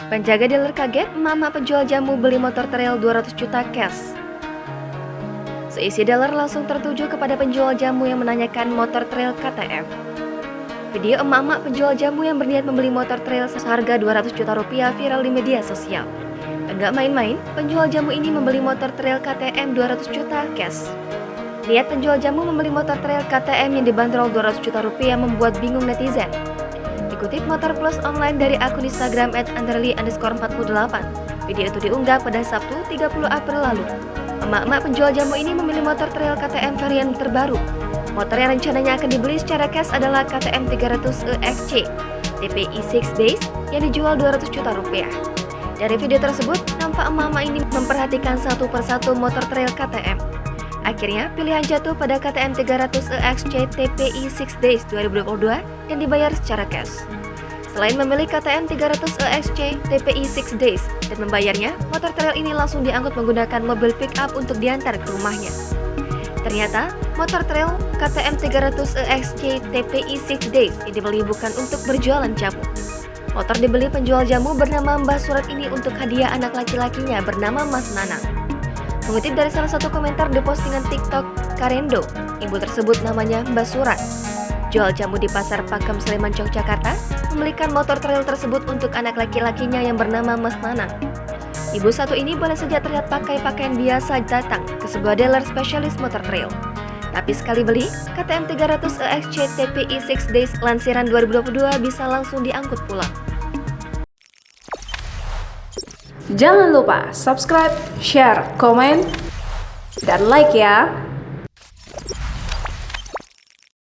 Penjaga dealer kaget, mama penjual jamu beli motor trail 200 juta cash. Seisi dealer langsung tertuju kepada penjual jamu yang menanyakan motor trail KTM. Video emak-emak penjual jamu yang berniat membeli motor trail seharga 200 juta rupiah viral di media sosial. Enggak main-main, penjual jamu ini membeli motor trail KTM 200 juta cash. Niat penjual jamu membeli motor trail KTM yang dibanderol 200 juta rupiah membuat bingung netizen. Dikutip Motor Plus Online dari akun Instagram @underly_48, video itu diunggah pada Sabtu 30 April lalu. Emak-emak penjual jamu ini memilih motor trail KTM varian terbaru. Motor yang rencananya akan dibeli secara cash adalah KTM 300 EXC TPI 6 Days yang dijual 200 juta rupiah. Dari video tersebut, nampak emak-emak ini memperhatikan satu persatu motor trail KTM. Akhirnya, pilihan jatuh pada KTM 300 EXC TPI 6 Days 2022 dan dibayar secara cash. Selain memilih KTM 300 EXC TPI 6 Days dan membayarnya, motor trail ini langsung diangkut menggunakan mobil pick-up untuk diantar ke rumahnya. Ternyata, motor trail KTM 300 EXC TPI 6 Days yang dibeli bukan untuk berjualan jamu. Motor dibeli penjual jamu bernama Mbah Surat ini untuk hadiah anak laki-lakinya bernama Mas Nanang. Mengutip dari salah satu komentar di postingan TikTok Karendo, ibu tersebut namanya Mbak Surat. Jual jamu di Pasar Pakem Sleman, Yogyakarta, membelikan motor trail tersebut untuk anak laki-lakinya yang bernama Mas Nanang. Ibu satu ini boleh saja terlihat pakai pakaian biasa datang ke sebuah dealer spesialis motor trail. Tapi sekali beli, KTM 300 EXC TPI 6 Days lansiran 2022 bisa langsung diangkut pulang. Jangan lupa subscribe, share, komen, dan like ya!